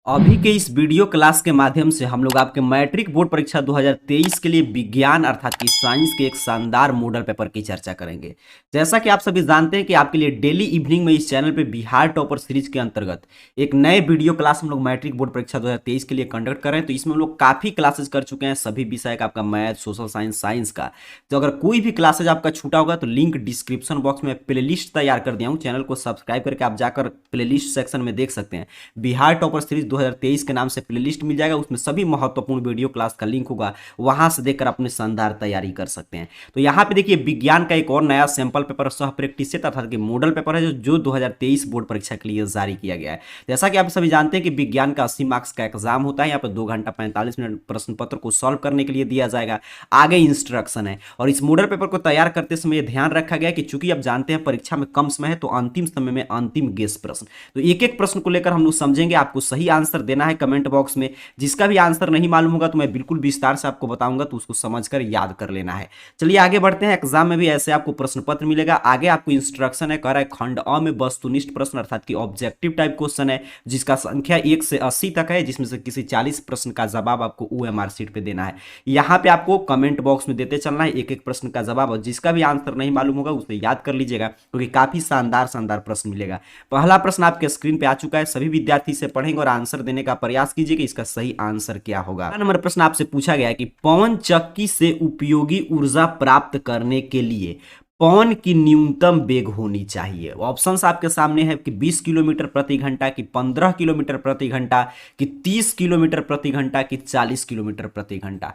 अभी के इस वीडियो क्लास के माध्यम से हम लोग आपके मैट्रिक बोर्ड परीक्षा 2023 के लिए विज्ञान अर्थात कि साइंस के एक शानदार मॉडल पेपर की चर्चा करेंगे। जैसा कि आप सभी जानते हैं कि आपके लिए डेली इवनिंग में इस चैनल पे बिहार टॉपर सीरीज के अंतर्गत एक नए वीडियो क्लास हम लोग मैट्रिक बोर्ड परीक्षा 2023 के लिए कंडक्ट कर रहे हैं। तो इसमें हम लोग काफी क्लासेस कर चुके हैं सभी विषय का, आपका मैथ, सोशल साइंस, साइंस का। तो अगर कोई भी क्लासेज आपका छूटा होगा तो लिंक डिस्क्रिप्शन बॉक्स में प्लेलिस्ट तैयार कर दिया हूँ, चैनल को सब्सक्राइब करके आप जाकर प्लेलिस्ट सेक्शन में देख सकते हैं। बिहार टॉपर सीरीज 2023 के नाम से प्लेलिस्ट मिल जाएगा, उसमें सभी महत्वपूर्ण वीडियो क्लास का लिंक होगा, वहां से देखकर अपने शानदार तैयारी कर सकते हैं। तो यहाँ पे देखिए विज्ञान का एक और नया सैंपल पेपर सह प्रैक्टिस सेट अर्थात कि मॉडल पेपर है जो 2023 बोर्ड परीक्षा के लिए जारी किया गया है। जैसा कि आप सभी जानते हैं कि विज्ञान का 80 मार्क्स का एग्जाम होता है। यहाँ पर 2 घंटा 45 मिनट प्रश्न पत्र को सॉल्व करने के लिए दिया जाएगा, आगे इंस्ट्रक्शन है। और इस मॉडल पेपर को तैयार करते समय ध्यान रखा गया कि चूंकि आप जानते हैं परीक्षा में कम समय है तो अंतिम समय में अंतिम गेस प्रश्न, तो एक एक प्रश्न को लेकर हम लोग समझेंगे। आपको सही आंसर देना है कमेंट बॉक्स में। जिसका भी आंसर नहीं मालूम होगा तो मैं बिल्कुल विस्तार से आपको बताऊंगा, तो उसको समझकर याद कर लेना है। चलिए आगे बढ़ते हैं। एग्जाम में भी ऐसे आपको प्रश्न पत्र मिलेगा, आगे आपको इंस्ट्रक्शन है। कह रहा है खंड अ में वस्तुनिष्ठ प्रश्न अर्थात कि ऑब्जेक्टिव टाइप क्वेश्चन है, जिसका संख्या 1 से 80 तक है, जिसमें से किसी 40 प्रश्न का जवाब आपको ओएमआर शीट पे देना है। यहाँ पे आपको कमेंट बॉक्स में देते चलना है एक एक प्रश्न का जवाब, और जिसका भी आंसर नहीं मालूम होगा उसे याद कर लीजिएगा, क्योंकि काफी शानदार शानदार प्रश्न मिलेगा। पहला प्रश्न आपके स्क्रीन पे आ चुका है, सभी विद्यार्थी इसे पढ़ेंगे और आंसर देने का प्रयास कीजिए कि इसका सही आंसर क्या होगा। नंबर प्रश्न आपसे पूछा गया है कि पवन चक्की से उपयोगी ऊर्जा प्राप्त करने के लिए पवन की न्यूनतम वेग होनी चाहिए। ऑप्शंस आपके सामने है कि 20 किलोमीटर प्रति घंटा, कि 15 किलोमीटर प्रति घंटा, कि 30 किलोमीटर प्रति घंटा, कि 40 किलोमीटर प्रति घंटा।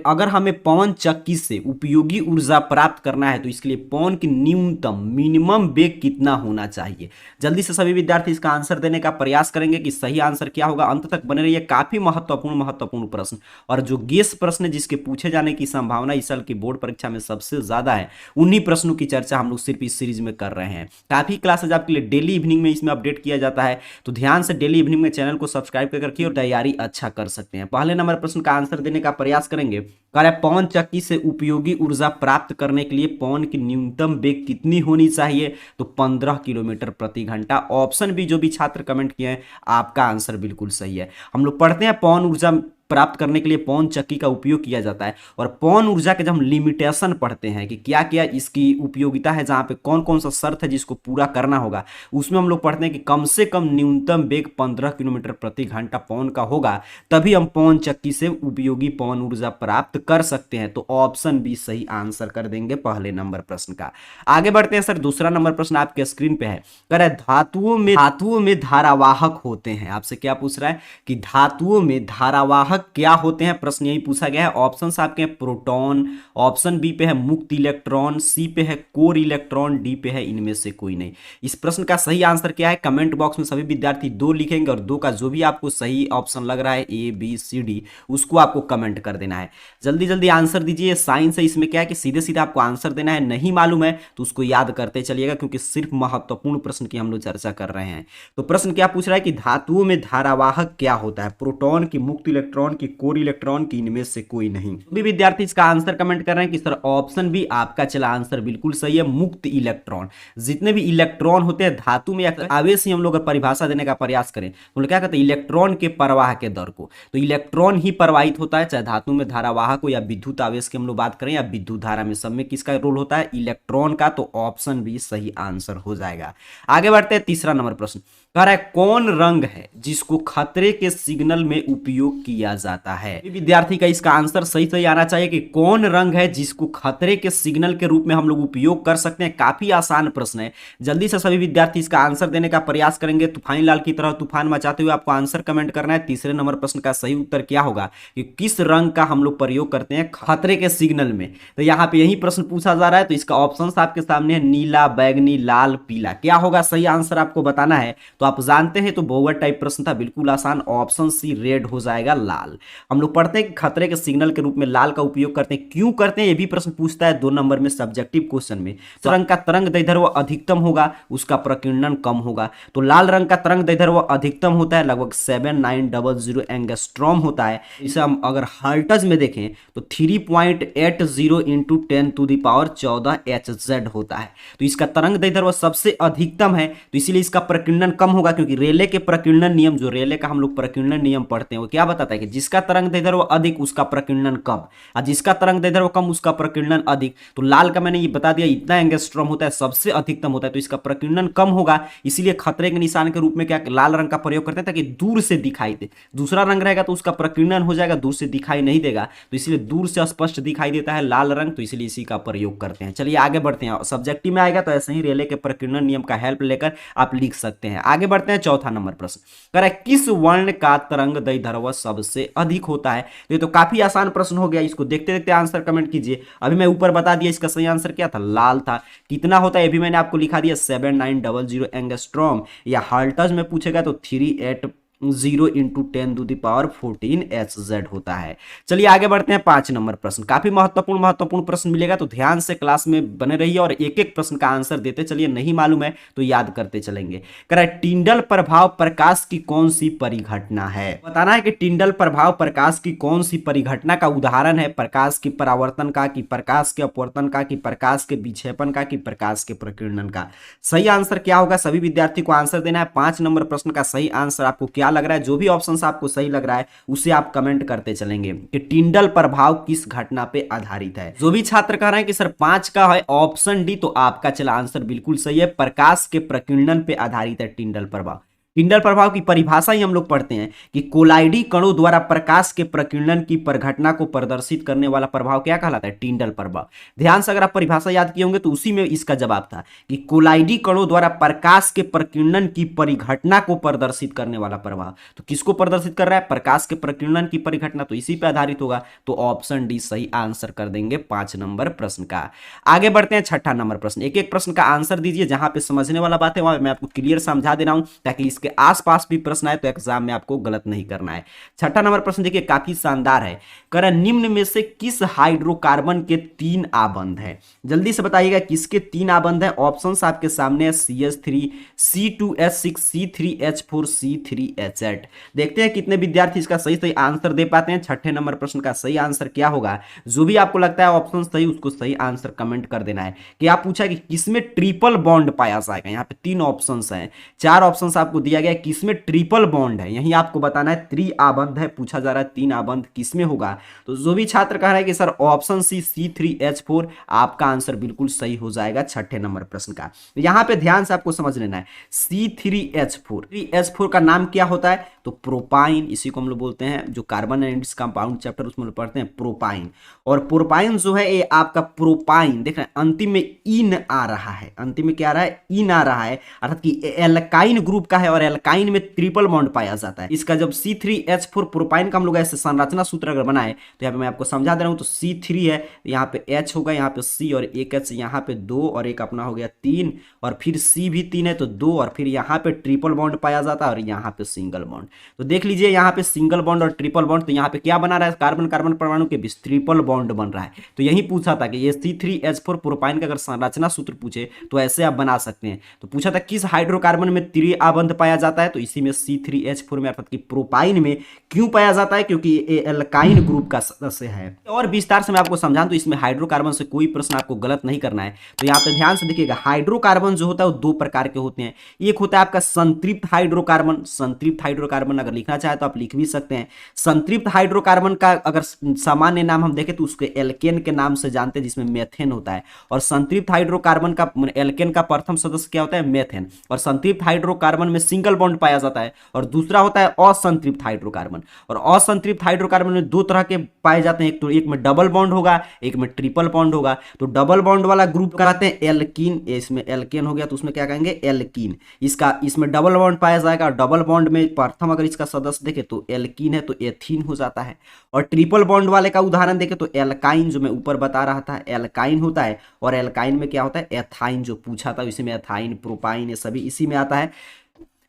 अगर हमें पवन चक्की से उपयोगी ऊर्जा प्राप्त करना है तो इसके लिए पवन की न्यूनतम मिनिमम वेग कितना होना चाहिए। जल्दी से सभी विद्यार्थी इसका आंसर देने का प्रयास करेंगे कि सही आंसर क्या होगा। अंत तक बने रहिए, काफी महत्वपूर्ण प्रश्न और जो गेस प्रश्न जिसके पूछे जाने की संभावना इस साल की बोर्ड परीक्षा में सबसे ज्यादा है, उन्हीं प्रश्नों की चर्चा हम लोग सिर्फ इस सीरीज में कर रहे हैं। काफी क्लासेज आपके लिए डेली इवनिंग में इसमें अपडेट किया जाता है, तो ध्यान से डेली इवनिंग में चैनल को सब्सक्राइब कर रखिए और तैयारी अच्छा कर सकते हैं। पहले नंबर प्रश्न का आंसर देने का प्रयास करेंगे। कह रहा है पवन चक्की से उपयोगी ऊर्जा प्राप्त करने के लिए पवन की न्यूनतम वेग कितनी होनी चाहिए, तो 15 किलोमीटर प्रति घंटा। ऑप्शन भी जो भी छात्र कमेंट किए हैं, आपका आंसर बिल्कुल सही है। हम लोग पढ़ते हैं पवन ऊर्जा प्राप्त करने के लिए पवन चक्की का उपयोग किया जाता है, और पवन ऊर्जा के जब हम लिमिटेशन पढ़ते हैं कि क्या क्या इसकी उपयोगिता है, जहां पे कौन कौन सा शर्त है जिसको पूरा करना होगा, उसमें हम लोग पढ़ते हैं कि कम से कम न्यूनतम वेग 15 किलोमीटर प्रति घंटा पवन का होगा, तभी हम पवन चक्की से उपयोगी पवन ऊर्जा प्राप्त कर सकते हैं। तो ऑप्शन बी सही आंसर कर देंगे पहले नंबर प्रश्न का। आगे बढ़ते हैं सर, दूसरा नंबर प्रश्न आपके स्क्रीन पे है। कह रहा है धातुओं में धारावाहक होते हैं। आपसे क्या पूछ रहा है कि धातुओं में धारावाहक क्या होते हैं, प्रश्न यही पूछा गया है। ऑप्शंस आपके हैं प्रोटॉन, ऑप्शन बी पे है मुक्त इलेक्ट्रॉन, सी पे है कोर इलेक्ट्रॉन, डी पे है इनमें से कोई नहीं। इस प्रश्न का सही आंसर क्या है, कमेंट बॉक्स में सभी विद्यार्थी 2 लिखेंगे और 2 का जो भी आपको सही ऑप्शन लग रहा है ए बी सी डी, उसको आपको कमेंट कर देना है। जल्दी जल्दी आंसर दीजिए। साइंस है, इसमें क्या है कि सीधे सीधे आपको आंसर देना है, नहीं मालूम है तो उसको याद करते चलिएगा, क्योंकि सिर्फ महत्वपूर्ण प्रश्न की हम लोग चर्चा कर रहे हैं। तो प्रश्न क्या पूछ रहा है कि धातुओं में धारावाहक क्या होता है, प्रोटॉन की, मुक्त इलेक्ट्रॉन की, कोर इलेक्ट्रॉन की, इनमें से कोई नहीं। भी विद्यार्थी इसका आंसर कमेंट कर रहे हैं कि सर ऑप्शन बी आपका चला आंसर बिल्कुल सही है, मुक्त इलेक्ट्रॉन। जितने भी इलेक्ट्रॉन होते हैं धातु में, आवेश ही हम लोग परिभाषा देने का प्रयास करें तो क्या कहते हैं इलेक्ट्रॉन के प्रवाह के दर को, तो इलेक्ट्रॉन ही प्रवाहित होता है, चाहे धातु में धारावाहक हो या विद्युत आवेश की हम लोग बात करें या विद्युत धारा में, सब में किसका रोल होता है, इलेक्ट्रॉन का। तो ऑप्शन बी सही आंसर हो जाएगा। आगे बढ़ते हैं, तीसरा नंबर प्रश्न कह रहा है कौन रंग है जिसको खतरे के सिग्नल में उपयोग किया जाता है। विद्यार्थी का इसका आंसर सही सही आना चाहिए कि कौन रंग है जिसको खतरे के सिग्नल के रूप में हम लोग उपयोग कर सकते हैं। काफी आसान प्रश्न है, जल्दी से सभी विद्यार्थी इसका आंसर देने का प्रयास करेंगे। तूफानी लाल की तरह तूफान मचाते हुए आपको आंसर कमेंट करना है। तीसरे नंबर प्रश्न का सही उत्तर क्या होगा कि किस रंग का हम लोग प्रयोग करते हैं खतरे के सिग्नल में, तो यहाँ पे यही प्रश्न पूछा जा रहा है। तो इसका ऑप्शन आपके सामने है, नीला, बैगनी, लाल, पीला। क्या होगा सही आंसर आपको बताना है। तो आप जानते हैं तो बहुवचन टाइप प्रश्न था, बिल्कुल आसान। ऑप्शन सी रेड हो जाएगा, लाल। लाल। हम लोग पढ़ते हैं कि खतरे के सिग्नल के रूप में लाल का उपयोग करते हैं, क्यों करते हैं ये भी प्रश्न पूछता है 2 नंबर में सब्जेक्टिव क्वेश्चन में। तो रंग का तरंग दैर्ध्य वो अधिकतम होगा, उसका प्रकीर्णन कम होगा। तो लाल रंग का तरंग दैर्ध्य वो अधिकतम होता है, लगभग 7900 एंगस्ट्रॉम होता है। इसे हम अगर हर्ट्ज में देखें तो 3.80 इंटू 10⁻14 HZ होता है। तो इसका तरंग दैर्ध्य वो सबसे अधिकतम है, तो इसीलिए इसका प्रकीर्णन कम होगा, क्योंकि रेले के प्रकीर्णन नियम, जो रेले का हम लोग प्रकीर्णन नियम पढ़ते हैं, वो क्या बताता है कि जिसका तरंग दैर्ध्य वो अधिक उसका प्रकीर्णन कम, और जिसका तरंग दैर्ध्य वो कम उसका प्रकीर्णन अधिक। तो लाल का मैंने ये बता दिया इतना एंगस्ट्रॉम होता है, सबसे अधिकतम होता है, तो इसका प्रकीर्णन कम होगा। इसीलिए खतरे के निशान के रूप में क्या लाल रंग का प्रयोग करते हैं ताकि दूर से दिखाई दे। दूसरा रंग रहेगा तो उसका प्रकीर्णन हो जाएगा, दूर से दिखाई नहीं देगा, तो इसलिए दूर से स्पष्ट दिखाई देता है लाल रंग, तो इसलिए इसी का प्रयोग करते हैं। चलिए आगे बढ़ते हैं, सब्जेक्टिव में आएगा तो ऐसे ही रेले के प्रकीर्णन नियम का हेल्प लेकर आप लिख सकते हैं। आगे बढ़ते हैं, चौथा नंबर प्रश्न कह रहा है किस वर्ण का तरंग दैर्ध्य सबसे अधिक होता है। ये तो काफी आसान प्रश्न हो गया, इसको देखते देखते आंसर कमेंट कीजिए। अभी मैं ऊपर बता दिया इसका सही आंसर क्या था, लाल था। कितना होता है ये भी मैंने आपको लिखा दिया 7900 एंगस्ट्रॉम, या हर्ट्ज में पूछेगा तो 380 इंटू 10⁻14 HZ होता है। चलिए आगे बढ़ते हैं, 5 नंबर प्रश्न काफी महत्वपूर्ण प्रश्न मिलेगा, तो ध्यान से क्लास में बने रहिए और एक एक प्रश्न का आंसर देते चलिए, नहीं मालूम है तो याद करते चलेंगे। कह रहा है टिंडल प्रभाव प्रकाश की कौन सी परिघटना है। बताना है कि टिंडल प्रभाव प्रकाश की कौन सी परिघटना का उदाहरण है, प्रकाश की परावर्तन का, कि प्रकाश के अपवर्तन का, कि प्रकाश के विक्षेपण का, कि प्रकाश के प्रकीर्णन का। सही आंसर क्या होगा, सभी विद्यार्थी को आंसर देना है। 5 नंबर प्रश्न का सही आंसर आपको क्या लग रहा है, जो भी ऑप्शन आपको सही लग रहा है उसे आप कमेंट करते चलेंगे कि टिंडल प्रभाव किस घटना पे आधारित है। जो भी छात्र कह रहे हैं कि सर 5 का है ऑप्शन डी, तो आपका चला आंसर बिल्कुल सही है, प्रकाश के प्रकीर्णन पे आधारित है टिंडल प्रभाव। टिंडल प्रभाव की परिभाषा ही हम लोग पढ़ते हैं कि कोलाइडी कणों द्वारा प्रकाश के प्रकीर्णन की परिघटना को प्रदर्शित करने वाला प्रभाव क्या कहलाता है, टिंडल प्रभाव। ध्यान से अगर आप परिभाषा याद किए होंगे तो उसी में इसका जवाब था कि कोलाइडी कणों द्वारा प्रकाश के प्रकीर्णन की परिघटना को प्रदर्शित करने वाला प्रभाव। तो किसको प्रदर्शित कर रहा है, प्रकाश के प्रकीर्णन की परिघटना, तो इसी पे आधारित होगा। तो ऑप्शन डी सही आंसर कर देंगे 5 नंबर प्रश्न का। आगे बढ़ते हैं, 6ठा नंबर प्रश्न। एक एक प्रश्न का आंसर दीजिए, जहां पे समझने वाला बात है वहां मैं आपको क्लियर समझा दे रहा हूं, ताकि इसके आसपास भी प्रश्न आए तो एग्जाम में आपको गलत नहीं करना है। 6ठा नंबर प्रश्न देखिए काफी शानदार है, कह रहा है निम्न में से किस हाइड्रोकार्बन के 3 आबंध है। जल्दी से बताइएगा किसके 3 आबंध है। ऑप्शंस आपके सामने है CH3, C2H6, C3H4, C3H8। देखते हैं कितने विद्यार्थी इसका सही सही आंसर दे पाते हैं। 6ठे नंबर प्रश्न का सही आंसर क्या होगा, जो भी आपको लगता है ऑप्शन सही उसको सही आंसर कमेंट कर देना है। कि आप पूछा कि किसमें ट्रिपल बॉन्ड पाया जाएगा, यहाँ पे 3 ऑप्शंस हैं, 4 ऑप्शंस आपको दिया गया, किसमें ट्रिपल बॉन्ड है, यही आपको बताना है। 3 आबंध है पूछा जा रहा है, 3 आबंध किसमें होगा। तो जो भी छात्र कह रहा है कि सर ऑप्शन सी C3H4, आपका आंसर बिल्कुल सही हो जाएगा 6ठे नंबर प्रश्न का। यहां पे ध्यान से आपको समझ लेना है, C3H4 का नाम क्या होता है, तो प्रोपाइन, इसी को हम लोग बोलते हैं, जो carbon and its compound chapter उसमें पढ़ते हैं प्रोपाइन। और प्रोपाइन जो है ये आपका प्रोपाइन, देख रहे हैं अंतिम में इन आ रहा है, अंतिम में क्या आ रहा है, इन आ रहा है, अर्थात कि एल्काइन ग्रुप का है और एल्काइन में ट्रिपल बॉन्ड पाया जाता है। इसका जब C3H4 प्रोपाइन का हम लोग ऐसे संरचना सूत्र अगर बनाए तो यहाँ पे मैं आपको समझा दे रहा हूं, तो C3 है, यहाँ पे H होगा, यहाँ पे C और एक H, यहाँ पे 2 और एक अपना हो गया 3, और फिर C भी 3 है तो 2, और फिर यहाँ पे ट्रिपल बॉन्ड पाया जाता है और यहाँ पे सिंगल बॉन्ड। तो देख लीजिए यहाँ पे सिंगल बॉन्ड और ट्रिपल बॉन्ड, तो यहाँ पे क्या बना रहा है, कार्बन कार्बन परमाणु के बीच ट्रिपल बॉन्ड बन रहा है। तो यही पूछा था कि ये C3H4 प्रोपाइन का अगर संरचना सूत्र पूछे तो ऐसे आप बना सकते हैं। तो पूछा था किस हाइड्रोकार्बन में 3 आबंध पाया जाता है, तो इसी में C3H4 में, अर्थात कि प्रोपाइन में। क्यों पाया जाता है, क्योंकि ये एल्काइन ग्रुप का सदस्य है। और विस्तार से मैं आपको समझाऊं तो इसमें हाइड्रोकार्बन से कोई प्रश्न आपको गलत नहीं करना है। तो यहाँ पे ध्यान से देखिएगा, हाइड्रोकार्बन जो होता है वो 2 प्रकार के होते हैं। एक होता है आपका संतृप्त हाइड्रोकार्बन, संतृप्त हाइड्रोकार्बन अगर लिखना चाहे तो आप लिख भी सकते हैं। संतृप्त हाइड्रोकार्बन का अगर सामान्य नाम हम देखें तो उसके एल्केन के नाम से जानते हैं, जिसमें मेथेन होता है। और संतृप्त हाइड्रोकार्बन का एल्केन का प्रथम सदस्य क्या होता है, मेथेन। और संतृप्त हाइड्रोकार्बन में सिंगल बॉन्ड पाया जाता है। और दूसरा होता है असंतृप्त हाइड्रोकार्बन, और असंतृप्त हाइड्रोकार्बन में 2 तरह के पाए जाते हैं, एक तो एक में डबल बॉन्ड होगा, एक में ट्रिपल बॉन्ड होगा। तो डबल बॉन्ड वाला ग्रुप कहते हैं एल्कीन, इसमें एल्केन हो गया तो उसमें क्या कहेंगे, एल्कीन। इसमें डबल बॉन्ड पाया जाएगा, डबल बॉन्ड में प्रथम अगर इसका सदस्य देखे तो एल्कीन है तो एथीन हो जाता है। और ट्रिपल बॉन्ड वाले का उदाहरण देखे तो एल्काइन, जो मैं ऊपर बता रहा था एल्काइन होता है। और एल्काइन में क्या होता है, एथाइन, जो पूछा था इसी में एथाइन, प्रोपाइन, ये सभी इसी में आता है।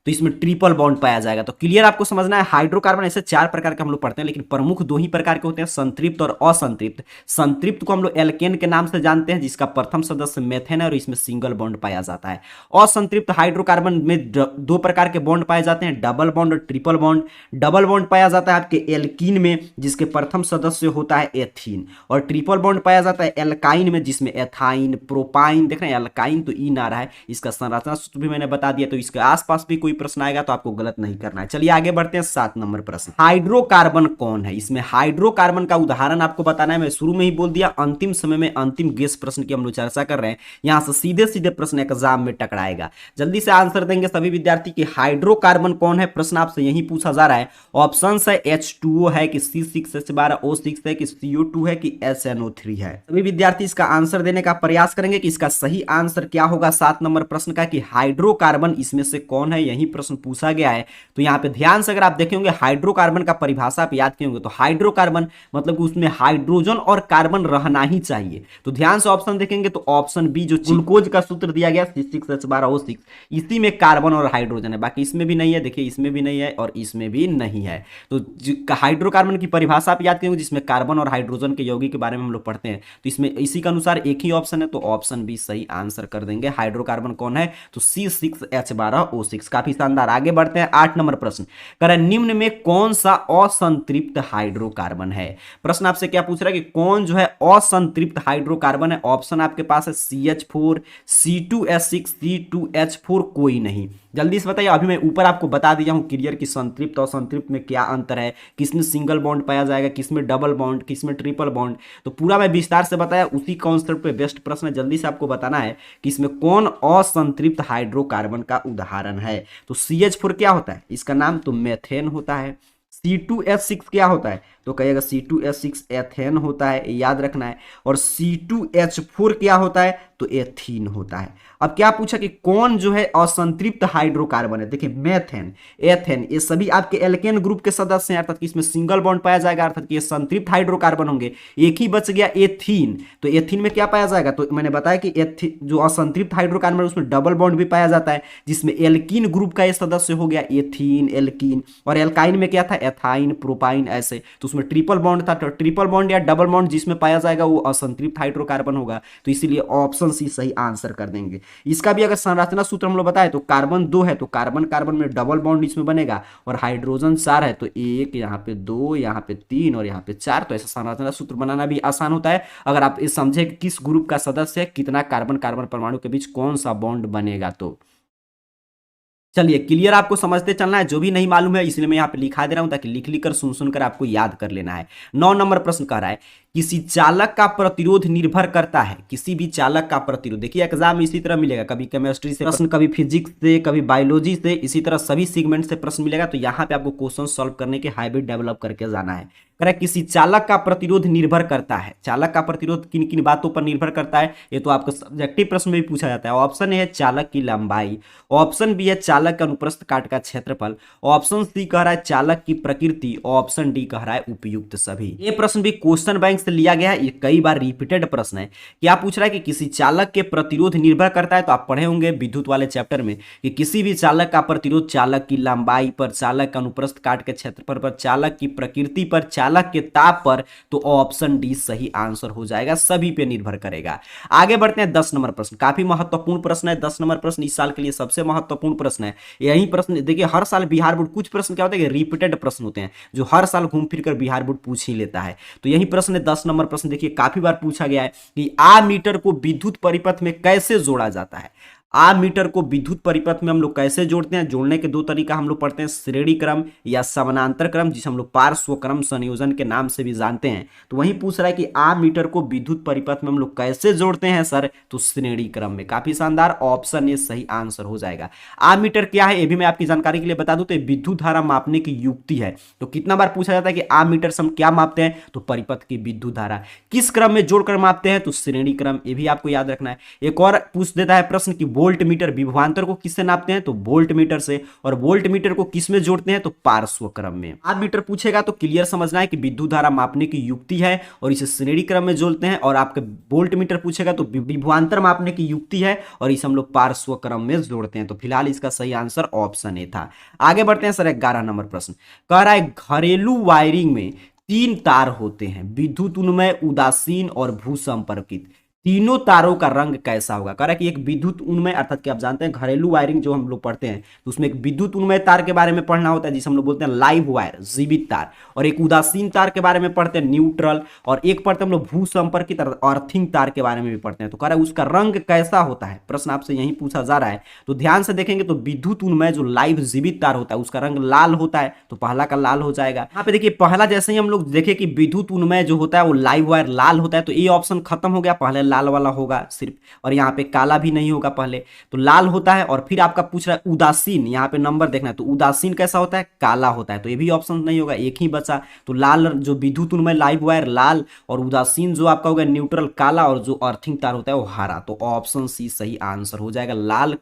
तो इसमें ट्रिपल बॉन्ड पाया जाएगा। तो क्लियर आपको समझना है। हाइड्रोकार्बन ऐसे 4 प्रकार के हम लोग पढ़ते हैं, लेकिन प्रमुख 2 ही प्रकार के होते हैं, संतृप्त और असंतृप्त। संतृप्त को हम लोग एल्केन के नाम से जानते हैं, जिसका प्रथम सदस्य मेथेन है और इसमें सिंगल बॉन्ड पाया जाता है। असंतृप्त हाइड्रोकार्बन में 2 प्रकार के बॉन्ड पाए जाते हैं, डबल बॉन्ड और ट्रिपल बॉन्ड। डबल बॉन्ड पाया जाता है आपके एल्कीन में, जिसके प्रथम सदस्य होता है एथीन, और ट्रिपल बॉन्ड पाया जाता है एल्काइन में, जिसमें एथाइन, प्रोपाइन, देख रहे हैं एल्काइन तो इन आ रहा है, इसका संरचना सूत्र भी मैंने बता दिया। तो इसके आसपास भी कोई प्रश्न आएगा तो आपको गलत नहीं करना है। चलिए आगे बढ़ते हैं 7 नंबर प्रश्न। हाइड्रोकार्बन कौन है? इसमें हाइड्रोकार्बन का उदाहरण आपको बताना है। मैं शुरू में ही बोल दिया, अंतिम समय में अंतिम गेस प्रश्न की हम लोग चर्चा कर रहे हैं, यहां से सीधे सीधे प्रश्न एग्जाम में टकराएगा। जल्दी से आंसर देंगे सभी विद्यार्थी कि हाइड्रोकार्बन कौन है। प्रश्न आपसे यही पूछा जा रहा है। ऑप्शन है H2O है कि C6H12O6 है कि CO2 है कि SNO3 है। सभी विद्यार्थी इसका आंसर देने का प्रयास करेंगे कि इसका सही आंसर क्या होगा 7 नंबर प्रश्न का, कि हाइड्रोकार्बन इसमें से कौन है, यही प्रश्न पूछा गया है। तो यहां पे ध्यान से अगर आप देखेंगे हाइड्रोकार्बन का परिभाषा आप याद किए तो हाइड्रोकार्बन मतलब उसमें हाइड्रोजन और कार्बन रहना ही चाहिए। तो ध्यान से ऑप्शन देखेंगे तो ऑप्शन बी जो ग्लूकोज का सूत्र दिया गया C6H12O6, इसी में कार्बन और हाइड्रोजन है, बाकी इसमें भी नहीं है। देखिए इसमें भी नहीं है और इसमें भी नहीं है। तो हाइड्रोकार्बन की परिभाषा आप याद करेंगे जिसमें कार्बन और हाइड्रोजन के यौगिक के बारे में हम लोग पढ़ते हैं, तो इसमें इसी के अनुसार एक ही ऑप्शन है, तो ऑप्शन बी सही आंसर कर देंगे। हाइड्रोकार्बन कौन है? तो C6H12O6। काफी शानदार। आगे बढ़ते हैं 8 नंबर प्रश्न। कह रहा है निम्न में कौन सा असंतृप्त हाइड्रोकार्बन है? प्रश्न आपसे क्या पूछ रहा है कि कौन जो है असंतृप्त हाइड्रोकार्बन है। ऑप्शन आपके पास है CH4, C2H6, C2H4, कोई नहीं। जल्दी से बताइए। अभी मैं ऊपर आपको बता दिया हूं क्लियर कि संतृप्त और असंतृप्त में क्या अंतर है, किसमें सिंगल बॉन्ड पाया जाएगा, किसमें डबल बॉन्ड, किसमें ट्रिपल बॉन्ड, तो पूरा मैं विस्तार से बताया। उसी कॉन्सेप्ट पे बेस्ट प्रश्न है। जल्दी से आपको बताना है कि इसमें कौन असंतृप्त हाइड्रोकार्बन का उदाहरण है। तो CH4 क्या होता है? इसका नाम तो मेथेन होता है। C2H6 क्या होता है? तो कहिएगा C2H6 एथेन होता है, याद रखना है। और C2H4 क्या होता है? तो एथीन होता है। अब क्या पूछा कि कौन जो है असंतृप्त हाइड्रोकार्बन है? देखिए मेथेन, एथेन, ये सभी आपके एल्केन ग्रुप के सदस्य हैं, अर्थात कि इसमें सिंगल बॉन्ड पाया जाएगा, अर्थात कि ये संतृप्त हाइड्रोकार्बन होंगे। एक ही बच गया एथीन, तो एथीन में क्या पाया जाएगा? तो मैंने बताया कि एथीन जो असंतृप्त हाइड्रोकार्बन उसमें डबल बॉन्ड भी पाया जाता है, जिसमें एल्कीन ग्रुप का ये सदस्य हो गया एथीन, एल्कीन, और एल्काइन में क्या था? एथाइन, प्रोपाइन, ऐसे। तो उसमें ट्रिपल बॉन्ड था, तो ट्रिपल बॉन्ड या डबल बॉन्ड जिसमें पाया जाएगा वो असंतृप्त हाइड्रोकार्बन होगा। तो इसीलिए ऑप्शन सी सही आंसर कर देंगे। इसका भी अगर संरचना सूत्र हम लोग बताए तो कार्बन 2 है तो कार्बन कार्बन में डबल बॉन्ड इसमें बनेगा, और हाइड्रोजन 4 है तो 1, यहाँ पे 2, यहाँ पे 3 और यहाँ पे 4। तो ऐसा संरचना सूत्र बनाना भी आसान होता है अगर आप ये समझे कि किस ग्रुप का सदस्य है, कितना कार्बन कार्बन परमाणु के बीच कौन सा बॉन्ड बनेगा। तो चलिए क्लियर, आपको समझते चलना है। जो भी नहीं मालूम है इसलिए मैं यहाँ पे लिखा दे रहा हूं ताकि लिख लिख कर सुन सुनकर आपको याद कर लेना है। 9 नंबर प्रश्न कह रहा है किसी चालक का प्रतिरोध निर्भर करता है। किसी भी चालक का प्रतिरोध, देखिए एग्जाम में इसी तरह मिलेगा, कभी केमिस्ट्री से प्रश्न, कभी फिजिक्स से, कभी बायोलॉजी से, इसी तरह सभी सेगमेंट से प्रश्न मिलेगा। तो यहाँ पे आपको क्वेश्चन सॉल्व करने के हैबिट डेवलप करके जाना है। कह रहा है किसी चालक का प्रतिरोध निर्भर करता है। चालक का प्रतिरोध किन किन बातों पर निर्भर करता है, ये तो आपको सब्जेक्टिव प्रश्न में भी पूछा जाता है। ऑप्शन ए है चालक की लंबाई, ऑप्शन बी है चालक का अनुप्रस्थ काट का क्षेत्रफल, ऑप्शन सी कह रहा है चालक की प्रकृति, ऑप्शन डी कह रहा है उपयुक्त सभी। ये प्रश्न भी क्वेश्चन बैंक से लिया गया है, ये कई बार रिपीटेड प्रश्न है। क्या पूछ रहा है कि किसी चालक के प्रतिरोध निर्भर करता है, तो आप पढ़े होंगे विद्युत वाले चैप्टर में कि किसी भी चालक का प्रतिरोध चालक की लंबाई पर, चालक का अनुप्रस्थ काट के क्षेत्रफल पर, चालक की प्रकृति पर, चालक के ताप पर। तो ऑप्शन डी सही आंसर हो जाएगा, सभी पे निर्भर करेगा। आगे बढ़ते हैं 10 नंबर प्रश्न, काफी महत्वपूर्ण प्रश्न है। 10 नंबर प्रश्न इस साल के लिए सबसे महत्वपूर्ण प्रश्न है। यही प्रश्न देखिए हर साल बिहार बोर्ड, कुछ प्रश्न क्या होते हैं रिपीटेड प्रश्न होते हैं जो हर साल घूम फिर कर बिहार बोर्ड पूछ ही लेता है। तो यही प्रश्न है 10 नंबर प्रश्न। देखिए काफी बार पूछा गया है कि आमीटर को विद्युत परिपथ में कैसे जोड़ा जाता है। आमीटर को विद्युत परिपथ में हम लोग कैसे जोड़ते हैं? जोड़ने के दो तरीका हम लोग पढ़ते हैं, श्रेणी क्रम या समानांतर क्रम, जिसे हम लोग पार्श्व क्रम संयोजन के नाम से भी जानते हैं। तो वही पूछ रहा है कि आमीटर को विद्युत परिपथ में हम लोग कैसे जोड़ते हैं सर? तो श्रेणी क्रम में। काफी शानदार, ऑप्शन ए सही आंसर हो जाएगा। आमीटर क्या है ये भी मैं आपकी जानकारी के लिए बता दूं, तो विद्युत धारा मापने की युक्ति है। तो कितना बार पूछा जाता है कि आमीटर से हम क्या मापते हैं? तो परिपथ की विद्युत धारा। किस क्रम में जोड़कर मापते हैं? तो श्रेणी क्रम, ये भी आपको याद रखना है। एक और पूछ देता है प्रश्न की वोल्ट मीटर विभवांतर को किससे नापते हैं? तो वोल्ट मीटर से। और वोल्ट मीटर को किस में जोड़ते हैं? तो पार्श्व क्रम में। आध मीटर पूछेगा तो क्लियर समझना है कि विद्युत धारा मापने की युक्ति है और इसे श्रेणी क्रम में जोड़ते हैं। और आपके वोल्ट मीटर पूछेगा तो विभवांतर मापने की युक्ति है और इसे हम लोग पार्श्व क्रम में जोड़ते हैं। तो फिलहाल इसका सही आंसर ऑप्शन ए था। आगे बढ़ते हैं सर 11 नंबर प्रश्न। कह रहा है घरेलू वायरिंग में 3 तार होते हैं, विद्युत उन्मय, उदासीन और भूसंपर्कित। तीनों तारों का रंग कैसा होगा? कह रहा है कि एक विद्युत उन्मय अर्थात कि आप जानते हैं घरेलू वायरिंग जो हम लोग पढ़ते हैं तो उसमें एक विद्युत उन्मय तार के बारे में पढ़ना होता है जिसे हम लोग बोलते हैं लाइव वायर, जीवित तार। और एक उदासीन तार के बारे में पढ़ते हैं, न्यूट्रल। और एक पढ़ते हैं हम लोग भू संपर्कित अर्थिंग तार के बारे में भी पढ़ते हैं। तो कह रहा है उसका रंग कैसा होता है, प्रश्न आपसे यही पूछा जा रहा है। तो ध्यान से देखेंगे तो विद्युत उन्मय जो लाइव जीवित तार होता है उसका रंग लाल होता है, तो पहला का लाल हो जाएगा। यहाँ पे देखिए पहला जैसे ही हम लोग देखें कि विद्युत उन्मय जो होता है वो लाइव वायर लाल होता है तो ये ऑप्शन खत्म हो गया, पहले लाल वाला होगा सिर्फ। और यहाँ पे काला भी नहीं होगा, पहले तो लाल होता है। और फिर आपका पूछ रहा है उदासीन, यहाँ पे नंबर देखना है तो उदासीन कैसा होता है? काला होता है, तो ये भी ऑप्शन नहीं होगा, एक ही बचा। तो लाल जो विद्युत उन्मय लाइव वायर लाल और उदासीन जो आपका होगा न्यूट्रल काला और जो अर्थिंग तार होता है वो हरा। तो ऑप्शन सी सही आंसर हो जाएगा, लाल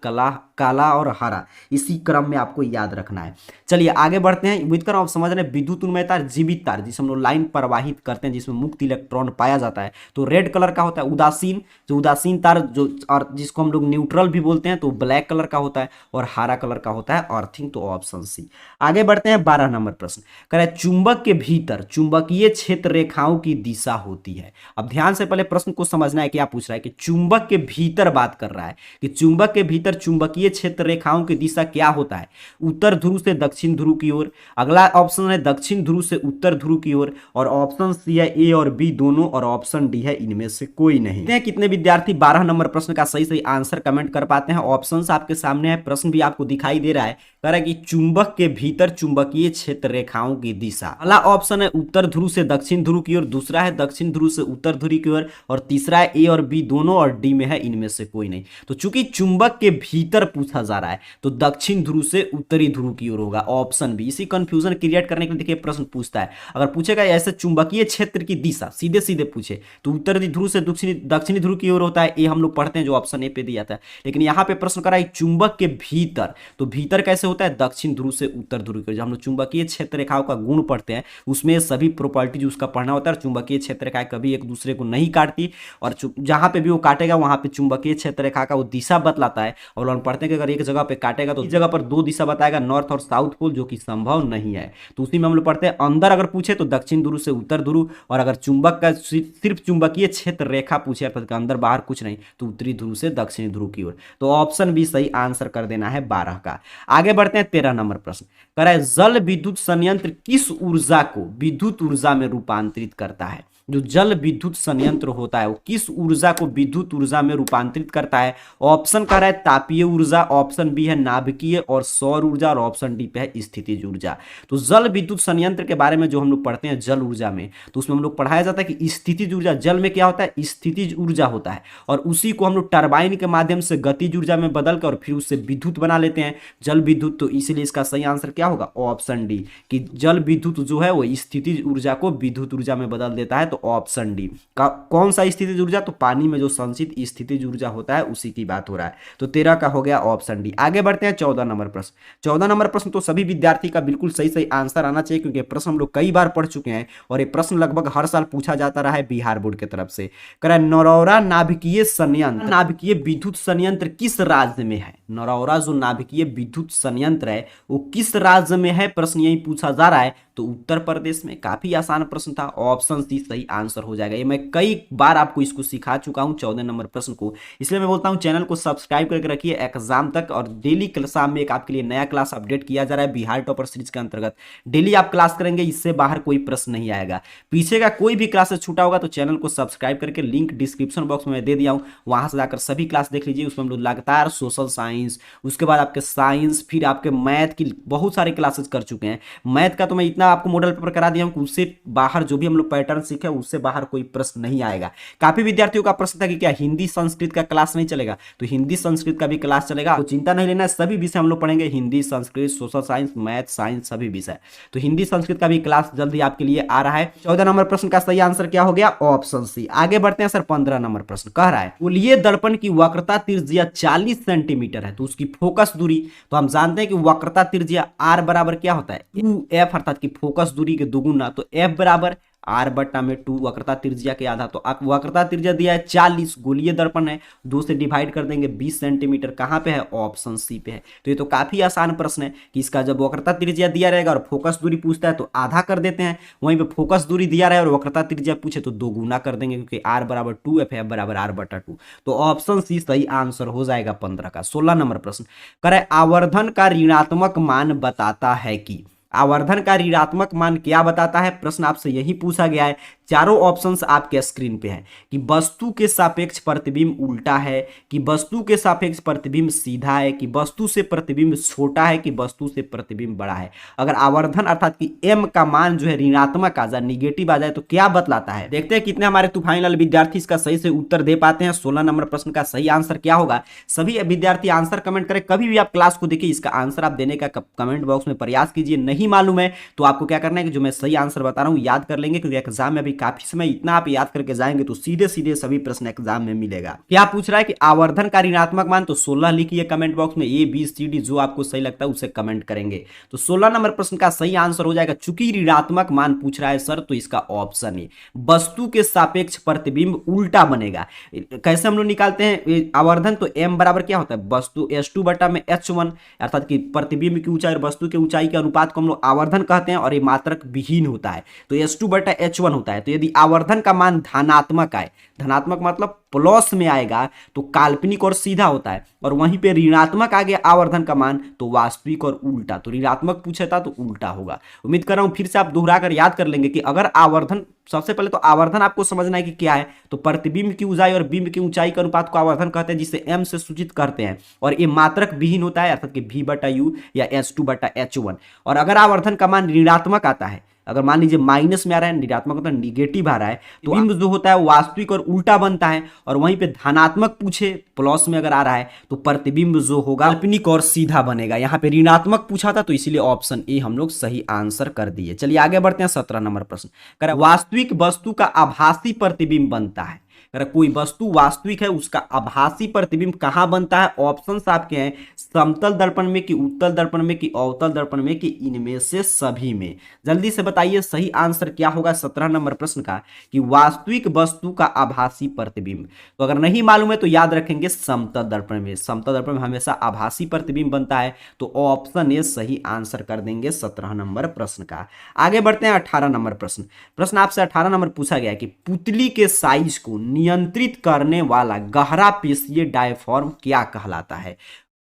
काला और हरा, इसी क्रम में आपको याद रखना है। चलिए आगे बढ़ते हैं। उम्मीद कर रहा हूं आप समझ रहे हैं। विद्युत उन्मय तार जीवित तार जिसे हम लोग लाइन प्रवाहित करते हैं जिसमें मुक्त इलेक्ट्रॉन पाया जाता है तो रेड कलर का होता है। उदासीन जो उदासीन तार जो और जिसको हम लोग न्यूट्रल भी बोलते हैं तो ब्लैक कलर का होता है और हरा कलर का होता है अर्थिंग। तो ऑप्शन सी। आगे बढ़ते हैं 12 नंबर प्रश्न। कह रहा है चुंबक के भीतर चुंबकीय क्षेत्र रेखाओं की दिशा होती है। अब ध्यान से पहले प्रश्न को समझना है, क्या पूछ रहा है कि चुंबक के भीतर बात कर रहा है कि चुंबक के भीतर चुंबकीय क्षेत्र रेखाओं की दिशा क्या होता है? उत्तर ध्रुव से दक्षिण ध्रुव की ओर। अगला ऑप्शन है दक्षिण ध्रुव से उत्तर ध्रुव की ओर। और ऑप्शन सी है ए और बी दोनों और ऑप्शन डी है इनमें से कोई नहीं। कितने विद्यार्थी 12 नंबर प्रश्न का सही आंसर कमेंट कर पाते हैं? ऑप्शंस आपके सामने है, प्रश्न भी आपको दिखाई दे रहा है। कह रहा है कि चुंबक के भीतर चुंबकीय क्षेत्र रेखाओं की दिशा। पहला ऑप्शन है उत्तर ध्रुव से दक्षिण ध्रुव की ओर, दूसरा है दक्षिण ध्रुव से उत्तर ध्रुव की ओर और तीसरा है ए और बी दोनों और डी में है इनमें से कोई नहीं। तो चूंकि चुंबक के भीतर पूछा जा रहा है तो दक्षिण ध्रुव से उत्तरी ध्रुव की ओर होगा, ऑप्शन बी। इसी कंफ्यूजन क्रिएट करने के लिए देखिए प्रश्न पूछता है, अगर पूछेगा ऐसे चुंबकीय क्षेत्र की दिशा सीधे सीधे पूछे तो उत्तरी ध्रुव से दक्षिणी ध्रुव की ओर होता है, ये हम लोग पढ़ते हैं जो ऑप्शन ए पे दिया था। लेकिन यहाँ पे प्रश्न करा है चुंबक के भीतर, तो भीतर कैसे होता है? दक्षिण ध्रुव से उत्तर ध्रुव की ओर। जब हम लोग चुंबकीय क्षेत्र रेखाओं का गुण पढ़ते हैं उसमें सभी प्रॉपर्टीज उसका पढ़ना होता है। चुंबकीय क्षेत्र रेखाएं कभी एक दूसरे को नहीं काटती और जहां पे भी वो काटेगा वहां पे चुंबकीय क्षेत्र रेखा का वो दिशा बतलाता है। और हम पढ़ते हैं कि अगर एक जगह पे काटेगा तो इस जगह पर दो दिशा बताएगा, नॉर्थ और साउथ पोल, जो कि संभव नहीं है। तो उसी में हम लोग पढ़ते हैं अंदर अगर पूछे तो दक्षिण ध्रुव से उत्तर ध्रुव, और अगर चुंबक का सिर्फ चुंबकीय क्षेत्र रेखा पूछे अर्थात अंदर बाहर कुछ नहीं तो उत्तरी ध्रुव से दक्षिणी ध्रुव की ओर। तो ऑप्शन बी सही आंसर कर देना है 12 का। आगे बढ़ते हैं 13 नंबर प्रश्न। कह रहा है जल विद्युत संयंत्र किस ऊर्जा को विद्युत ऊर्जा में रूपांतरित करता है? जो जल विद्युत संयंत्र होता है वो किस ऊर्जा को विद्युत ऊर्जा में रूपांतरित करता है? ऑप्शन कह रहा है तापीय ऊर्जा, ऑप्शन बी है नाभिकीय और सौर ऊर्जा और ऑप्शन डी पे है स्थितिज ऊर्जा। तो जल विद्युत संयंत्र के बारे में जो हम लोग पढ़ते हैं जल ऊर्जा में तो उसमें हम लोग पढ़ाया जाता है कि स्थितिज ऊर्जा, जल में क्या होता है? स्थितिज ऊर्जा होता है और उसी को हम लोग टरबाइन के माध्यम से गतिज ऊर्जा में बदल कर और फिर उससे विद्युत बना लेते हैं, जल विद्युत। तो इसीलिए इसका सही आंसर क्या होगा? ऑप्शन डी, कि जल विद्युत जो है वो स्थितिज ऊर्जा को विद्युत ऊर्जा में बदल देता है। तो ऑप्शन डी कौन सा स्थितिज ऊर्जा? तो पानी में जो संचित स्थितिज ऊर्जा होता है उसी की बात हो रहा है। तो 13 का हो गया ऑप्शन डी। आगे बढ़ते हैं 14 नंबर प्रश्न। 14 नंबर प्रश्न तो सभी विद्यार्थी का बिल्कुल सही आंसर आना चाहिए क्योंकि प्रश्न हम लोग कई बार पढ़ चुके हैं और ये प्रश्न लगभग हर साल पूछा जाता रहा है बिहार बोर्ड की तरफ से। कह रहा है नरौरा नाभिकीय संयंत्र, नाभिकीय विद्युत संयंत्र किस राज्य में है? नरौरा जो नाभिकीय विद्युत संयंत्र है वो किस राज्य में है? प्रश्न यही पूछा जा रहा है। तो उत्तर प्रदेश में। काफी आसान प्रश्न था, ऑप्शन सी सही आंसर हो जाएगा। ये मैं कई बार आपको इसको सिखा चुका हूं 14 नंबर प्रश्न को, इसलिए मैं बोलता हूं चैनल को सब्सक्राइब करके रखिए एग्जाम तक। और डेली शाम में एक आपके लिए नया क्लास अपडेट किया जा रहा है बिहार टॉपर सीरीज के अंतर्गत। डेली आप क्लास करेंगे, इससे बाहर कोई प्रश्न नहीं आएगा। पीछे का कोई भी क्लास छूटा होगा तो चैनल को सब्सक्राइब करके लिंक डिस्क्रिप्शन बॉक्स में दे दिया हूं, वहां से जाकर सभी क्लास देख लीजिए। उसमें हम लोग लगातार सोशल साइंस, उसके बाद आपके साइंस, फिर आपके मैथ की बहुत सारे क्लासेस कर चुके हैं। मैथ का तो मैं इतना इतना आपको मॉडल पेपर करा दिया हूं कि उससे बाहर जो भी हम लोग पैटर्न सीखे उससे बाहर कोई प्रश्न नहीं आएगा। काफी विद्यार्थियों का प्रश्न था कि क्या हिंदी संस्कृत का क्लास नहीं चलेगा, तो हिंदी संस्कृत का भी क्लास चलेगा, तो चिंता नहीं लेना, सभी विषय हम लोग पढ़ेंगे, Hindi, Sanskrit, social science, math, science, सभी विषय। तो हिंदी संस्कृत का भी क्लास जल्दी आपके लिए आ रहा है। 14 नंबर प्रश्न का सही आंसर क्या हो गया? Option C. आगे बढ़ते हैं सर, 15 नंबर प्रश्न कह रहा है गोलीय दर्पण की वक्रता त्रिज्या 40 सेंटीमीटर है, तो उसकी फोकस दूरी, तो हम जानते हैं कि वक्रता त्रिज्या आर बराबर क्या होता है? 2f, अर्थात की फोकस दूरी के दुगुना, तो f बराबर आर बट्टा में 2 वक्रता त्रिज्या के आधा, तो आप वक्रता त्रिज्या दिया है 40, गोलीय दर्पण है, 2 से डिवाइड कर देंगे 20 सेंटीमीटर, कहां पे है? ऑप्शन सी पे है। तो ये तो काफी आसान प्रश्न है कि इसका जब वक्रता त्रिज्या दिया रहेगा और फोकस दूरी पूछता है तो आधा कर देते हैं, वहीं पे फोकस दूरी दिया रहे और वक्रता त्रिज्या पूछे तो 2 गुना कर देंगे, क्योंकि आर बराबर 2f है, बराबर आर बटा 2, तो ऑप्शन सी सही आंसर हो जाएगा 15 का। 16 नंबर प्रश्न करे आवर्धन का ऋणात्मक मान बताता है कि, आवर्धन का ऋणात्मक मान क्या बताता है? प्रश्न आपसे यही पूछा गया है। चारों ऑप्शंस आपके स्क्रीन पे हैं कि वस्तु के सापेक्ष प्रतिबिंब उल्टा है, कि वस्तु के सापेक्ष प्रतिबिंब सीधा है, कि वस्तु से प्रतिबिंब छोटा है, कि वस्तु से प्रतिबिंब बड़ा है। अगर आवर्धन अर्थात कि m का मान जो है ऋणात्मक आ जाए, निगेटिव आ जाए, तो क्या बतलाता है? देखते हैं कितने हमारे तूफानी लाल विद्यार्थी इसका सही से उत्तर दे पाते हैं। 16 नंबर प्रश्न का सही आंसर क्या होगा? सभी विद्यार्थी आंसर कमेंट करें। कभी भी आप क्लास को देखिए, इसका आंसर आप देने का कमेंट बॉक्स में प्रयास कीजिए। नहीं मालूम है तो आपको क्या करना है कि जो मैं सही आंसर बता रहा हूं याद कर लेंगे, क्योंकि एग्जाम में अभी काफी समय, इतना आप याद करके जाएंगे तो सीधे सीधे सभी प्रश्न एग्जाम में मिलेगा। क्या पूछ रहा है कि आवर्धन का ऋणात्मक मान, तो 16 लिखिए कमेंट बॉक्स में, ए बी सी डी जो आपको सही लगता है उसे कमेंट करेंगे। तो 16 नंबर प्रश्न का सही आंसर हो जाएगा, चूंकि ऋणात्मक मान पूछ रहा है सर, तो इसका ऑप्शन है वस्तु के सापेक्ष प्रतिबिंब उल्टा बनेगा। कैसे हम लोग निकालते हैं आवर्धन? तो m बराबर क्या होता है? वस्तु h2 बटा में h1, अर्थात कि प्रतिबिंब की ऊंचाई और वस्तु की ऊंचाई के अनुपात को हम लोग आवर्धन कहते हैं, और ये मात्रक विहीन होता है, तो h2 बटा h1 होता है। तो यदि आवर्धन का मान धनात्मक आए, धनात्मक मतलब प्लस में आएगा, तो काल्पनिक और सीधा होता है, और वहीं पे ऋणात्मक आ गया आवर्धन का मान तो वास्तविक और उल्टा, तो ऋणात्मक पूछा था तो उल्टा होगा। उम्मीद कर रहा हूं फिर से आप दोहरा कर याद कर लेंगे कि अगर आवर्धन, सबसे पहले तो आवर्धन आपको समझना है कि क्या है, तो प्रतिबिंब की ऊंचाई और बिंब की ऊंचाई के अनुपात को आवर्धन कहते हैं, जिसे m से सूचित करते हैं, और ये मात्रक विहीन होता है, अर्थात कि v बटा u या h2 बटा h1। और अगर आवर्धन का मान ऋणात्मक आता है, अगर मान लीजिए माइनस में आ रहा है, ऋणात्मक मतलब निगेटिव आ रहा है, तो बिंब जो होता है वास्तविक और उल्टा बनता है, और वहीं पे धनात्मक पूछे प्लस में अगर आ रहा है तो प्रतिबिंब जो होगा काल्पनिक और सीधा बनेगा। यहाँ पे ऋणात्मक पूछा था तो इसीलिए ऑप्शन ए हम लोग सही आंसर कर दिए। चलिए आगे बढ़ते हैं। 17 नंबर प्रश्न करें वास्तविक वस्तु का आभासी प्रतिबिंब बनता है। अगर कोई वस्तु वास्तविक है उसका आभासी प्रतिबिंब कहां बनता है? ऑप्शंस आपके हैं समतल दर्पण में, कि उत्तल दर्पण में, कि अवतल दर्पण में, कि इनमें से सभी में। जल्दी से बताइए सही आंसर क्या होगा 17 नंबर प्रश्न का, कि वास्तविक वस्तु का आभासी प्रतिबिंब। तो अगर नहीं मालूम है तो याद रखेंगे समतल दर्पण में, समतल दर्पण में हमेशा आभासी प्रतिबिंब बनता है, तो ऑप्शन ए सही आंसर कर देंगे 17 नंबर प्रश्न का। आगे बढ़ते हैं 18 नंबर प्रश्न आपसे 18 नंबर पूछा गया कि पुतली के साइज को नियंत्रित करने वाला गहरा पेशीय डायफ्राम क्या कहलाता है?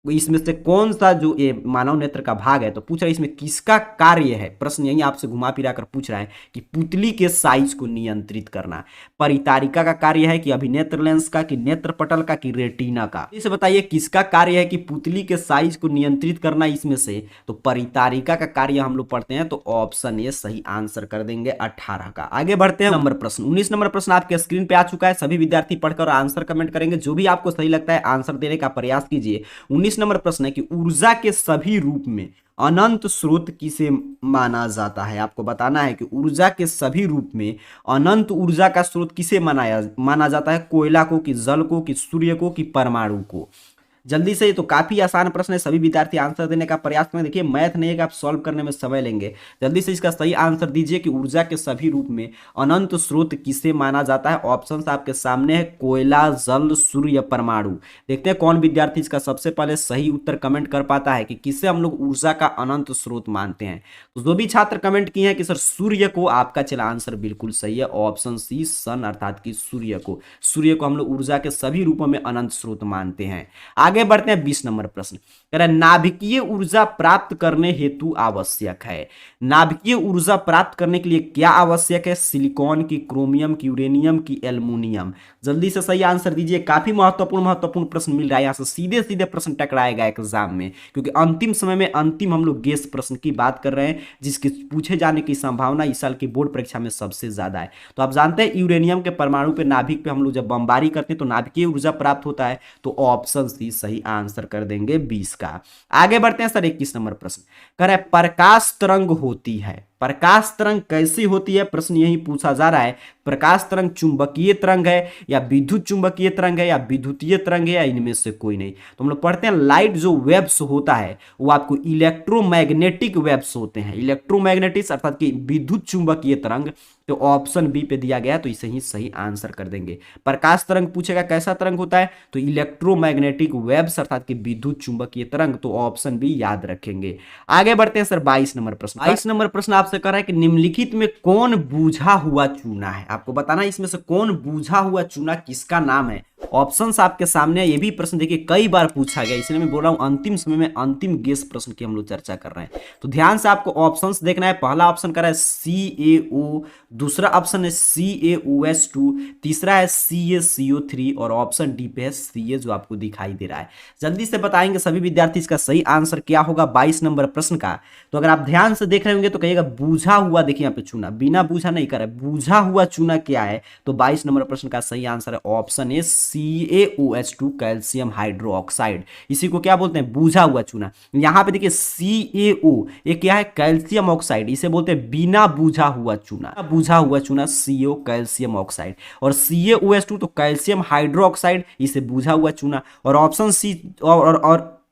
इसमें से कौन सा जो ये मानव नेत्र का भाग है, तो पूछ रहा है इसमें किसका कार्य है? प्रश्न यही आपसे घुमा फिरा कर पूछ रहा है कि पुतली के साइज को नियंत्रित करना परितारिका का कार्य है, कि अभिनेत्र लेंस का, कि नेत्र पटल का, कि रेटिना का? इसे बताइए किसका कार्य है कि पुतली के साइज को नियंत्रित करना? इसमें से तो परितारिका का कार्य हम लोग पढ़ते हैं, तो ऑप्शन ए सही आंसर कर देंगे 18 का। आगे बढ़ते हैं नंबर प्रश्न 19 नंबर प्रश्न आपके स्क्रीन पे आ चुका है। सभी विद्यार्थी पढ़कर आंसर कमेंट करेंगे, जो भी आपको सही लगता है आंसर देने का प्रयास कीजिए। 19 नंबर प्रश्न है कि ऊर्जा के सभी रूप में अनंत स्रोत किसे माना जाता है? आपको बताना है कि ऊर्जा के सभी रूप में अनंत ऊर्जा का स्रोत किसे माना जाता है? कोयला को, कि जल को, कि सूर्य को, कि परमाणु को? जल्दी से, ये तो काफी आसान प्रश्न है, सभी विद्यार्थी आंसर देने का प्रयास करें। देखिए मैथ नहीं है कि आप सॉल्व करने में समय लेंगे, जल्दी से इसका सही आंसर दीजिए कि ऊर्जा के सभी रूप में अनंत स्रोत किसे माना जाता है? ऑप्शंस आपके सामने है कोयला, जल, सूर्य, परमाणु। देखते हैं कौन विद्यार्थी इसका सबसे पहले सही उत्तर कमेंट कर पाता है कि किसे हम लोग ऊर्जा का अनंत स्रोत मानते हैं। तो जो भी छात्र कमेंट किए हैं कि सर सूर्य को, आपका चला आंसर बिल्कुल सही है, ऑप्शन सी सन, अर्थात कि सूर्य को हम लोग ऊर्जा के सभी रूपों में अनंत स्रोत मानते हैं। आगे बढ़ते हैं 20 नंबर प्रश्न। कह रहा है नाभिकीय ऊर्जा प्राप्त करने हेतु आवश्यक है। नाभिकीय ऊर्जा प्राप्त करने के लिए क्या आवश्यक है? सिलिकॉन की, क्रोमियम की, यूरेनियम की, एल्युमिनियम। जल्दी से सही आंसर दीजिए। काफी महत्वपूर्ण प्रश्न मिल रहा है, यहां से सीधे सीधे प्रश्न टकराएगा एग्जाम में, क्योंकि अंतिम समय में अंतिम हम लोग गेस प्रश्न की बात कर रहे हैं, जिसके पूछे जाने की संभावना इस साल की बोर्ड परीक्षा में सबसे ज्यादा है। तो आप जानते हैं यूरेनियम के परमाणु पे, नाभिक पे हम लोग जब बमबारी करते हैं तो नाभिकीय ऊर्जा प्राप्त होता है। तो ऑप्शन सी सही आंसर कर देंगे 20 का। आगे बढ़ते हैं सर 21 नंबर प्रश्न। कह रहा है प्रकाश तरंग होती है। प्रकाश तरंग कैसी होती है? प्रश्न यही पूछा जा रहा है। प्रकाश तरंग चुंबकीय तरंग है या विद्युत चुंबकीय तरंग है या विद्युतीय तरंग है या इनमें से कोई नहीं। तो हम लोग पढ़ते हैं लाइट जो वेव्स होता है वो आपको इलेक्ट्रोमैग्नेटिक वेव्स होते हैं। इलेक्ट्रोमैग्नेटिक्स अर्थात कि विद्युत चुंबकीय तरंग, तो ऑप्शन बी पे दिया गया है, तो इसे ही सही आंसर कर देंगे। प्रकाश तरंग पूछेगा कैसा तरंग होता है, तो इलेक्ट्रोमैग्नेटिक वेव्स अर्थात कि विद्युत चुंबकीय तरंग, तो ऑप्शन बी याद रखेंगे। आगे बढ़ते हैं सर 22 नंबर प्रश्न। 22 नंबर प्रश्न आपसे कर रहा है कि निम्नलिखित में कौन बूझा हुआ चूना है? आपको बताना है इसमें से कौन बूझा हुआ चूना किसका नाम है। ऑप्शंस आपके सामने। ये भी प्रश्न देखिए कई बार पूछा गया, इसलिए मैं बोल रहा हूं अंतिम समय में अंतिम गेस प्रश्न की हम लोग चर्चा कर रहे हैं। तो ध्यान से आपको ऑप्शंस देखना है। पहला ऑप्शन कर रहा है CaO, दूसरा ऑप्शन है CaOS2, तीसरा है CaCO3 और ऑप्शन डी पे है Ca जो आपको दिखाई दे रहा है। जल्दी से बताएंगे सभी विद्यार्थी इसका सही आंसर क्या होगा 22 नंबर प्रश्न का। तो अगर आप ध्यान से देख रहे होंगे तो कहिएगा बूझा हुआ, देखिए यहाँ पे चूना, बिना बूझा नहीं कर रहा है, बूझा हुआ चूना क्या है? तो 22 नंबर प्रश्न का सही आंसर है option A CaOS2 calcium hydroxide. इसी को क्या बोलते हैं? बूझा हुआ चूना। यहाँ पे देखिए CaO ये क्या है? कैल्शियम ऑक्साइड, इसे बोलते हैं बिना बूझा हुआ चूना। बूझा हुआ चूना CO कैल्शियम ऑक्साइड, और CaOS2 तो कैल्शियम हाइड्रोक्साइड, इसे बूझा हुआ चूना। और ऑप्शन सी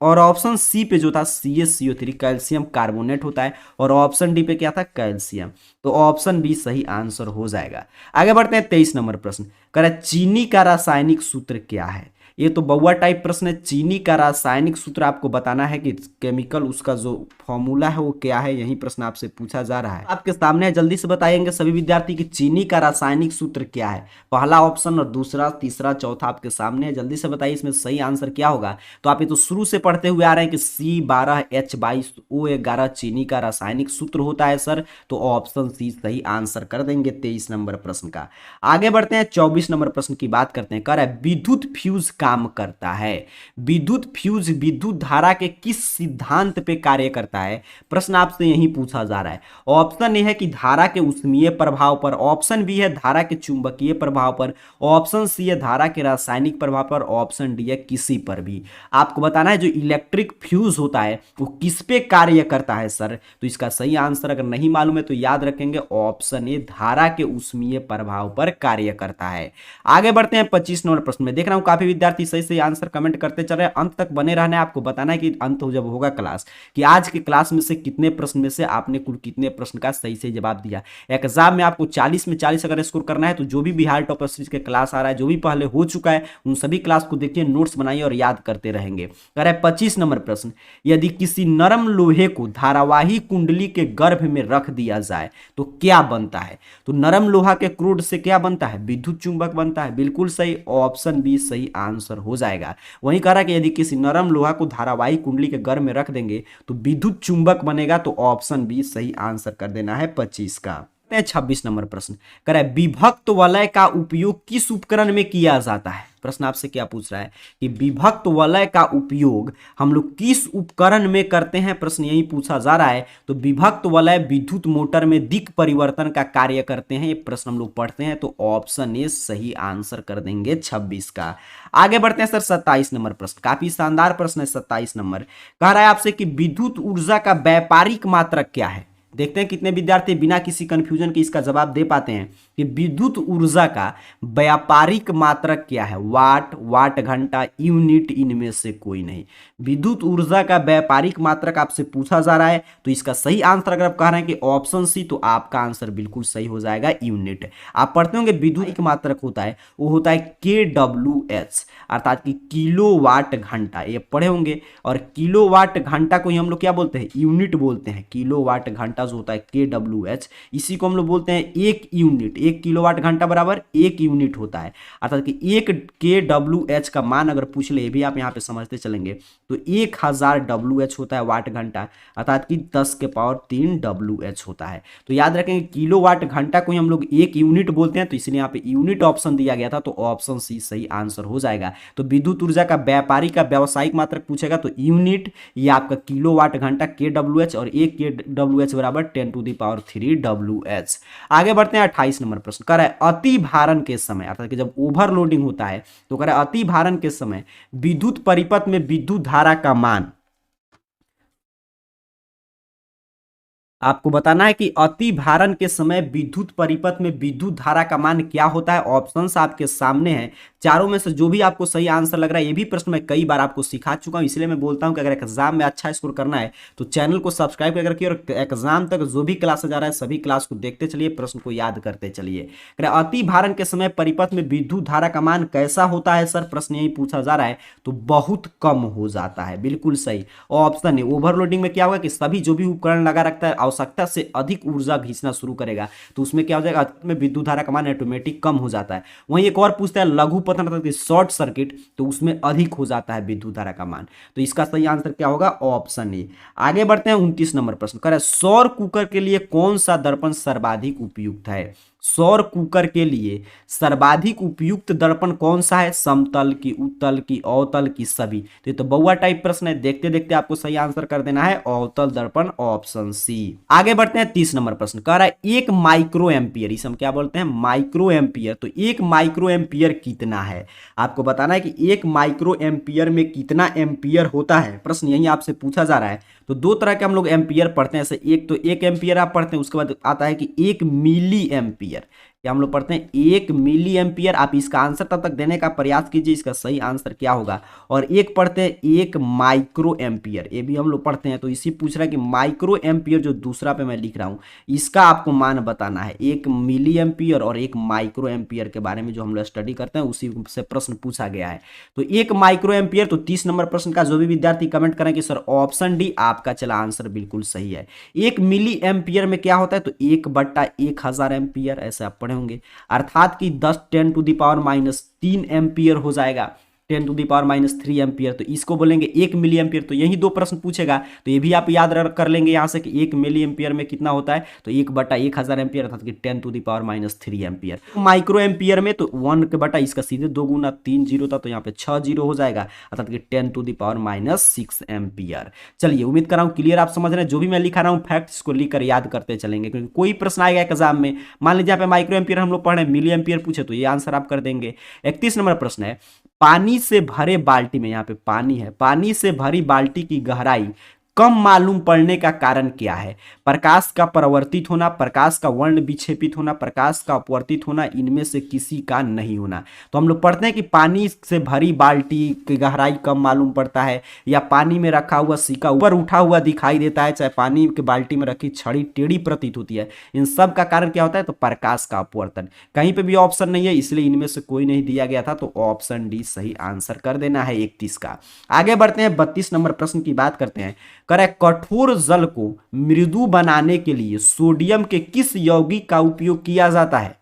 और ऑप्शन सी पे जो था CaCO3 कैल्शियम कार्बोनेट होता है, और ऑप्शन डी पे क्या था? कैल्शियम। तो ऑप्शन बी सही आंसर हो जाएगा। आगे बढ़ते हैं 23 नंबर प्रश्न। कह रहा है चीनी का रासायनिक सूत्र क्या है? ये तो बउआ टाइप प्रश्न है। चीनी का रासायनिक सूत्र आपको बताना है कि केमिकल उसका जो फॉर्मूला है वो क्या है, यही प्रश्न आपसे पूछा जा रहा है। आपके सामने है, जल्दी से बताएंगे सभी विद्यार्थी कि चीनी का रासायनिक सूत्र क्या है। पहला ऑप्शन और दूसरा, तीसरा, चौथा आपके सामने है। जल्दी से बताइए इसमें सही आंसर क्या होगा। तो आप ये तो शुरू से पढ़ते हुए आ रहे हैं कि C12H22O11 चीनी का रासायनिक सूत्र होता है सर। तो ऑप्शन सी सही आंसर कर देंगे 23 नंबर प्रश्न का। आगे बढ़ते हैं 24 नंबर प्रश्न की बात करते हैं। कह रहा है विद्युत फ्यूज काम करता है। विद्युत फ्यूज विद्युत धारा के किस सिद्धांत पे कार्य करता है? प्रश्न आपसे यही पूछा जा रहा है। ऑप्शन ए है कि धारा के ऊष्मीय प्रभाव पर, ऑप्शन बी है धारा के चुंबकीय प्रभाव पर, ऑप्शन सी है धारा के रासायनिक प्रभाव पर, ऑप्शन डी है किसी पर भी। आपको बताना है जो इलेक्ट्रिक फ्यूज होता है वो किस पे कार्य करता है सर। तो इसका सही आंसर अगर नहीं मालूम है तो याद रखेंगे ऑप्शन ए धारा के ऊष्मीय प्रभाव पर कार्य करता है। आगे बढ़ते हैं 25 नंबर प्रश्न में। देख रहा हूं काफी विद्यार्थी सही सही आंसर कमेंट करते चल रहे हैं। अंत तक बने रहना है। आपको बताना है कि अंत जब होगा क्लास कि आज के क्लास में से कितने प्रश्न में से आपने कुल कितने प्रश्न का सही से जवाब दिया। एग्जाम में आपको 40 में 40 अगर स्कोर करना है तो जो भी बिहार टॉपर सीरीज के क्लास आ रहा है, जो भी पहले हो चुका है, उन सभी क्लास को देखिए, नोट्स बनाइए और याद करते रहेंगे। कह रहा है 25 नंबर प्रश्न, यदि किसी नरम लोहे को धारावाही कुंडली के गर्भ में रख दिया जाए तो क्या बनता है? तो नरम लोहा के क्रूड से क्या बनता है? विद्युत चुंबक बनता है। बिल्कुल सही, ऑप्शन बी सही आंसर हो जाएगा। वहीं कह रहा है कि यदि किसी नरम लोहा को धारावाही कुंडली के गर्भ में रख देंगे तो विद्युत चुंबक बनेगा। तो ऑप्शन बी सही आंसर कर देना है 25 का। 26 नंबर प्रश्न कह रहा है विभक्त वलय का उपयोग किस उपकरण में किया जाता है? प्रश्न आपसे क्या पूछ रहा है कि विभक्त वलय का उपयोग हम लोग किस उपकरण में करते हैं, प्रश्न यही पूछा जा रहा है। तो विभक्त वलय विद्युत मोटर में दिक् परिवर्तन का कार्य करते हैं, ये प्रश्न हम लोग पढ़ते हैं। तो ऑप्शन ए सही आंसर कर देंगे 26 का। आगे बढ़ते हैं सर 27 नंबर प्रश्न, काफी शानदार प्रश्न है 27 नंबर। कह रहा है आपसे कि विद्युत ऊर्जा का व्यापारिक मात्रक क्या है? देखते हैं कितने विद्यार्थी बिना किसी कंफ्यूजन के इसका जवाब दे पाते हैं कि विद्युत ऊर्जा का व्यापारिक मात्रक क्या है। वाट, वाट घंटा, यूनिट, इनमें से कोई नहीं। विद्युत ऊर्जा का व्यापारिक मात्रक आपसे पूछा जा रहा है। तो इसका सही आंसर अगर आप कह रहे हैं कि ऑप्शन सी, तो आपका आंसर बिल्कुल सही हो जाएगा, यूनिट। आप पढ़ते होंगे विद्युत मात्रक होता है वो होता है KWH अर्थात कि किलोवाट घंटा, ये पढ़े होंगे। और किलोवाट घंटा को ही हम लोग क्या बोलते हैं? यूनिट बोलते हैं। किलोवाट घंटा घंटा जो होता है kWh, इसी को हम लोग बोलते हैं एक यूनिट। 1 किलोवाट घंटा बराबर 1 यूनिट होता है, अर्थात कि 1 kWh का मान अगर पूछ ले, ये भी आप यहाँ पे समझते चलेंगे, तो 1000 WH होता है वाट घंटा, अर्थात कि 10⁻³ WH होता है। तो याद रखेंगे किलोवाट घंटा को ही हम लोग एक यूनिट बोलते हैं, तो इसलिए यहाँ पे यूनिट ऑप्शन दिया गया था, तो ऑप्शन सी सही आंसर हो जाएगा। तो विद्युत ऊर्जा का व्यापारिक का व्यावसायिक मात्रक पूछेगा तो यूनिट, या आपका किलोवाट घंटा kWh, और 1 kWh बराबर 10⁻³ WH। आगे बढ़ते हैं 28 नंबर प्रश्न। कह रहा है अति भारण के समय, अर्थात कि जब ओवरलोडिंग होता है, तो कह रहा है अति भारण के समय विद्युत परिपथ में विद्युत धारा का मान, आपको बताना है कि अति भारण के समय विद्युत परिपथ में विद्युत धारा का मान क्या होता है। ऑप्शंस आपके सामने हैं, चारों में से जो भी आपको सही आंसर लग रहा है, ये भी प्रश्न मैं कई बार आपको सिखा चुका हूं, इसलिए मैं बोलता हूं कि अगर एग्जाम में अच्छा स्कोर करना है तो चैनल को सब्सक्राइब करके रखिए, और एग्जाम तक जो भी क्लास जा रहा है सभी क्लास को देखते चलिए, प्रश्न को याद करते चलिए। अति भारण के समय परिपथ में विद्युत धारा का मान कैसा होता है सर, प्रश्न यही पूछा जा रहा है, तो बहुत कम हो जाता है, बिल्कुल सही ऑप्शन है। ओवरलोडिंग में क्या होगा कि सभी जो भी उपकरण लगा रखता है आवश्यकता से अधिक ऊर्जा खींचना शुरू करेगा, तो उसमें क्या हो जाएगा, में विद्युत धारा का मान ऑटोमेटिक कम हो जाता है। वहीं एक और पूछता है लघु पतन अर्थात शॉर्ट सर्किट, तो उसमें अधिक हो जाता है विद्युत धारा का मान, तो इसका सही आंसर क्या होगा, ऑप्शन ए। आगे बढ़ते हैं 29 नंबर प्रश्न। कह रहा है सौर कुकर के लिए कौन सा दर्पण सर्वाधिक उपयुक्त है। सौर कुकर के लिए सर्वाधिक उपयुक्त दर्पण कौन सा है, समतल की, उत्तल की, अवतल की, सभी। तो ये तो बउआ टाइप प्रश्न है, देखते देखते आपको सही आंसर कर देना है अवतल दर्पण, ऑप्शन सी। आगे बढ़ते हैं 30 नंबर प्रश्न। कह रहा है 1 माइक्रो एम्पियर, इसे हम क्या बोलते हैं, माइक्रो एम्पियर। तो 1 माइक्रो एम्पियर कितना है, आपको बताना है कि 1 माइक्रो एम्पियर में कितना एम्पियर होता है, प्रश्न यही आपसे पूछा जा रहा है। तो दो तरह के हम लोग एम्पियर पढ़ते हैं, ऐसे एक तो 1 एम्पियर आप पढ़ते हैं, उसके बाद आता है कि 1 मिली एम्पियर, या हम लोग पढ़ते हैं 1 मिली एम्पियर। आप इसका आंसर तब तक देने का प्रयास कीजिए, इसका सही आंसर क्या होगा। और एक पढ़ते हैं 1 माइक्रो एम्पियर, ये भी हम लोग पढ़ते हैं, तो इसी पूछ रहा है कि माइक्रो एम्पियर जो दूसरा पे मैं लिख रहा हूं, इसका आपको मान बताना है। 1 मिली एम्पियर और 1 माइक्रो एम्पियर के बारे में जो हम लोग स्टडी करते हैं उसी से प्रश्न पूछा गया है। तो 1 माइक्रो एम्पियर, तो 30 नंबर प्रश्न का जो भी विद्यार्थी कमेंट करें कि सर ऑप्शन डी आपका चला आंसर बिल्कुल सही है। 1 मिली एम्पियर में क्या होता है, तो 1/1000 एम्पियर, ऐसे आप पढ़े होंगे, अर्थात कि 10⁻³ एम्पियर हो जाएगा, 10⁻³ एम्पियर। तो इसको बोलेंगे 1 मिली एम्पियर। तो यही दो प्रश्न पूछेगा, तो ये भी आप याद कर लेंगे यहाँ से कि 1 मिली एम्पियर में कितना होता है, तो 1/1000 एम्पियर अर्थात कि 10⁻³ एम्पियर। माइक्रो एम्पियर में तो 1 के बटा इसका सीधे 2 गुना 3 जीरो था, तो यहाँ पे 6 जीरो हो जाएगा, अर्थात कि 10⁻⁻6 एम्पियर। चलिए, उम्मीद कर रहा हूँ क्लियर आप समझ रहे हैं, जो भी मैं लिखा रहा हूँ फैक्ट इसको लिखकर याद करते चलेंगे, क्योंकि कोई प्रश्न आएगा एग्जाम में, मान लीजिए यहाँ पे माइक्रो एम्पियर हम लोग पढ़ रहे हैं, मिली एम्पियर पूछे तो ये आंसर आप कर देंगे। 31 नंबर प्रश्न है, पानी से भरे बाल्टी में, यहाँ पे पानी है, पानी से भरी बाल्टी की गहराई कम मालूम पड़ने का कारण क्या है। प्रकाश का परावर्तित होना, प्रकाश का वर्ण विक्षेपित होना, प्रकाश का अपवर्तित होना, इनमें से किसी का नहीं होना। तो हम लोग पढ़ते हैं कि पानी से भरी बाल्टी की गहराई कम मालूम पड़ता है, या पानी में रखा हुआ सिक्का ऊपर उठा हुआ दिखाई देता है, चाहे पानी की बाल्टी में रखी छड़ी टेढ़ी प्रतीत होती है, इन सब का कारण क्या होता है, तो प्रकाश का अपवर्तन। कहीं पे भी ऑप्शन नहीं है, इसलिए इनमें से कोई नहीं दिया गया था, तो ऑप्शन डी सही आंसर कर देना है 31 का। आगे बढ़ते हैं 32 नंबर प्रश्न की बात करते हैं। करें कठोर जल को मृदु बनाने के लिए सोडियम के किस यौगिक का उपयोग किया जाता है।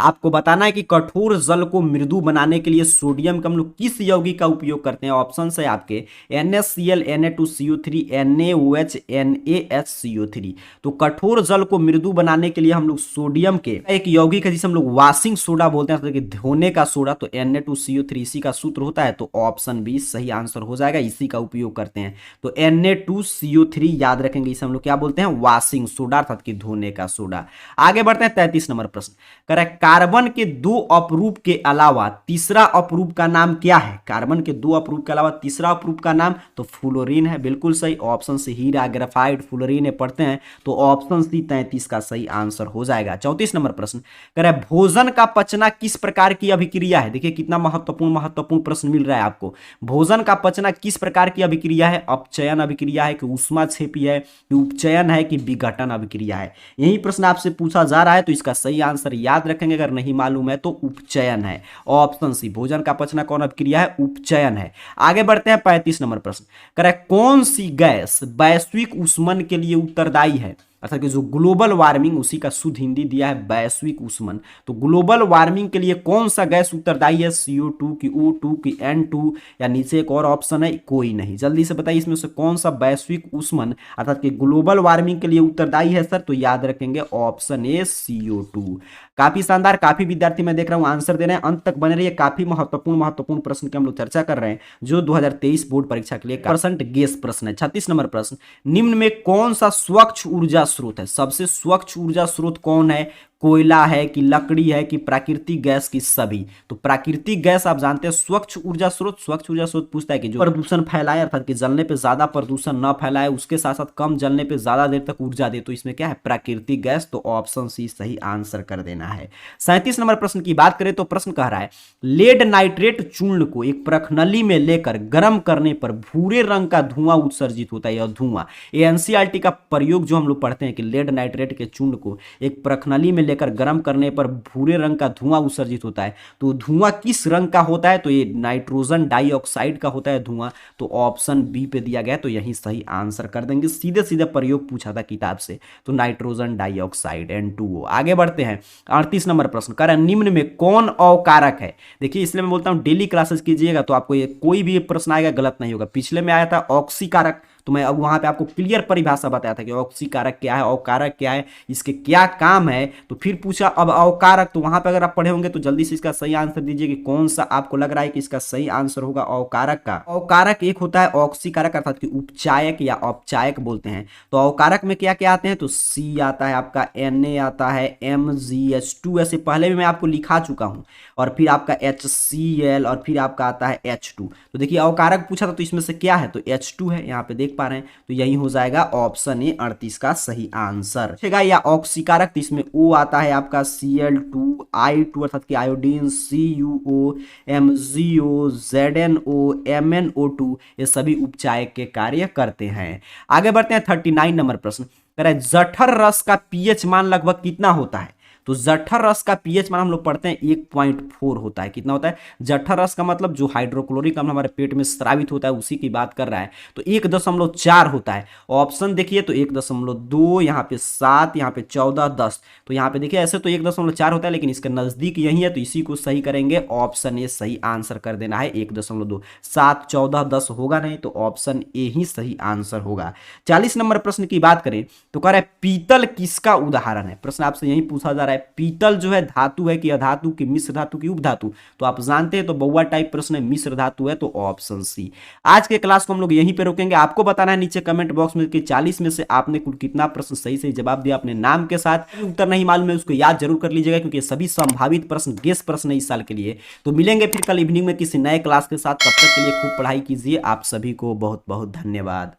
आपको बताना है कि कठोर जल को मृदु बनाने के लिए सोडियम का हम लोग किस यौगिक का उपयोग करते हैं। ऑप्शन है आपके NaCl, Na2CO3, NaOH, NaHCO3। तो कठोर जल को मृदु बनाने के लिए हम लोग सोडियम के एक यौगिक है जिसे हम लोग वॉशिंग सोडा बोलते हैं, तो धोने का सोडा, तो Na2CO3 इसी का सूत्र होता है, तो ऑप्शन बी सही आंसर हो जाएगा, इसी का उपयोग करते हैं। तो Na2CO3 याद रखेंगे, इसे हम लोग क्या बोलते हैं, वॉशिंग सोडा अर्थात कि धोने का सोडा। आगे बढ़ते हैं 33 नंबर प्रश्न। करेक्ट, कार्बन के 2 अपरूप के अलावा तीसरा अपरूप का नाम क्या है। कार्बन के 2 अपरूप के अलावा तीसरा अपरूप का नाम तो फ्लोरीन है, बिल्कुल सही, ऑप्शन से हीरा, ग्रेफाइट, फ्लोरीन पढ़ते हैं, तो ऑप्शन सी 33 का सही आंसर हो जाएगा। 34 नंबर प्रश्न करें, भोजन का पचना किस प्रकार की अभिक्रिया है। देखिए कितना महत्वपूर्ण प्रश्न मिल रहा है आपको। भोजन का पचना किस प्रकार की अभिक्रिया है, अपचयन अभिक्रिया है कि ऊष्माक्षेपी है कि उपचयन है कि विघटन अभिक्रिया है। यही प्रश्न आपसे पूछा जा रहा है, तो इसका सही आंसर याद रखेंगे अगर नहीं मालूम है तो उपचयन है। ऑप्शन सी, भोजन का पचना कौन अभिक्रिया है? उपचयन है। आगे बढ़ते हैं 35 नंबर प्रश्न। करेक्ट, कौन सी गैस वैश्विक ऊष्मन के लिए उत्तरदायी है? अर्थात कि जो ग्लोबल वार्मिंग, उसी का शुद्ध हिंदी दिया है वैश्विक ऊष्मन। तो ग्लोबल वार्मिंग के लिए कौन सा गैस उत्तरदायी है? CO2 की, O2 की, N2, या नीचे एक और ऑप्शन है? कोई नहीं। जल्दी से बताइए इसमें से कौन सा वैश्विक ऊष्मन अर्थात कि ग्लोबल वार्मिंग के लिए उत्तरदायी है सर? तो याद रखेंगे ऑप्शन ए CO2। काफी शानदार, काफी विद्यार्थी मैं देख रहा हूं आंसर दे रहे हैं। अंत तक बने रहिए, काफी महत्वपूर्ण प्रश्न की हम लोग चर्चा कर रहे हैं जो 2023 बोर्ड परीक्षा के लिए परसेंट गेस प्रश्न है। 36 नंबर प्रश्न, निम्न में कौन सा स्वच्छ ऊर्जा स्रोत है? सबसे स्वच्छ ऊर्जा स्रोत कौन है? कोयला है कि लकड़ी है कि प्राकृतिक गैस की सभी? तो प्राकृतिक गैस आप जानते हैं स्वच्छ ऊर्जा स्रोत। स्वच्छ ऊर्जा स्रोत पूछता है कि जो प्रदूषण फैलाए अर्थात कि जलने पे ज्यादा प्रदूषण न फैलाए, उसके साथ साथ कम जलने पे ज्यादा देर तक ऊर्जा दे, तो इसमें क्या है? प्राकृतिक गैस। तो ऑप्शन सी सही आंसर कर देना है। 37 नंबर प्रश्न की बात करें तो प्रश्न कह रहा है लेड नाइट्रेट चूर्ण को एक प्रखनली में लेकर गर्म करने पर भूरे रंग का धुआं उत्सर्जित होता है। यह धुआं, ये एनसीईआरटी का प्रयोग जो हम लोग पढ़ते हैं कि लेड नाइट्रेट के चूर्ण को एक प्रखनली में लेकर गर्म करने पर भूरे रंग का धुआं उत्सर्जित होता है। तो धुआं किस रंग का होता है? तो ये नाइट्रोजन डाइऑक्साइड का होता है धुआं। तो ऑप्शन बी पे दिया गया, तो यही सही आंसर कर देंगे। सीधे सीधे प्रयोग पूछा था किताब से, तो नाइट्रोजन डाइऑक्साइड N2O। आगे बढ़ते हैं 38 नंबर प्रश्न, कह रहा है निम्न में कौन अवकारक है? देखिए इसलिए मैं बोलता हूं डेली क्लासेस कीजिएगा तो आपको ये कोई भी प्रश्न आएगा गलत नहीं होगा। पिछले में आया था ऑक्सीकारक, तो मैं अब वहां पे आपको क्लियर परिभाषा बताया था कि ऑक्सीकारक क्या है, अवकारक क्या है, इसके क्या काम है। तो फिर पूछा अब अवकारक, तो वहां पे अगर आप पढ़े होंगे तो जल्दी से इसका सही आंसर दीजिए कि कौन सा आपको लग रहा है कि इसका सही आंसर होगा अवकारक का। अवकारक एक होता है ऑक्सीकारक अर्थात कि उपचायक या औपचायक बोलते हैं। तो अवकारक में क्या क्या आते हैं? तो C आता है आपका, Na आता है, MgH2 ऐसे पहले भी मैं आपको लिखा चुका हूं, और फिर आपका HCl, और फिर आपका आता है H2। तो देखिए अवकारक पूछा था तो इसमें से क्या है? तो H2 है, यहाँ पे देख पा रहे हैं। तो यही हो जाएगा ऑप्शन ए 38 का सही आंसर ठीक है। या ऑक्सीकारक, तो इसमें O आता है आपका Cl2, I2 अर्थात कि iodine, CuO, MgO, ZnO, MnO2, ये सभी उपचायक के कार्य करते हैं। आगे बढ़ते हैं 39 नंबर प्रश्न, कह रहा है जठर रस का पीएच मान लगभग कितना होता है? तो जठर रस का पीएच मान हम लोग पढ़ते हैं 1.4 होता है। कितना होता है? जठर रस का मतलब जो हाइड्रोक्लोरिक अम्ल हमारे पेट में स्रावित होता है उसी की बात कर रहा है। तो 1.4 होता है। ऑप्शन देखिए तो 1.2, यहाँ पे 7, यहाँ पे 14, 10। तो यहाँ पे देखिए ऐसे तो 1.4 होता है, लेकिन इसके नजदीक यही है तो इसी को सही करेंगे। ऑप्शन ए सही आंसर कर देना है। 1.2, 7, 14, 10 होगा नहीं, तो ऑप्शन ए ही सही आंसर होगा। 40 नंबर प्रश्न की बात करें तो कह रहा है पीतल किसका उदाहरण है? प्रश्न आपसे यही पूछा जा रहा है पीतल जो है धातु है कि अधातु की, मिश्र धातु की उपधातु? तो आप जानते हैं तो बउआ टाइप प्रश्न है, मिश्र धातु है, तो ऑप्शन सी। आज के क्लास को हम लोग यहीं पे रोकेंगे। आपको बताना है नीचे कमेंट बॉक्स में कि 40 में से आपने कुल कितना प्रश्न सही सही जवाब दिया अपने नाम के साथ। उत्तर नहीं मालूम है उसको याद जरूर कर लीजिएगा, क्योंकि सभी संभावित प्रश्न गेस प्रश्न है इस साल के लिए। तो मिलेंगे फिर कल इवनिंग में किसी नए क्लास के साथ। तब तक के लिए खूब पढ़ाई कीजिए। आप सभी को बहुत बहुत धन्यवाद।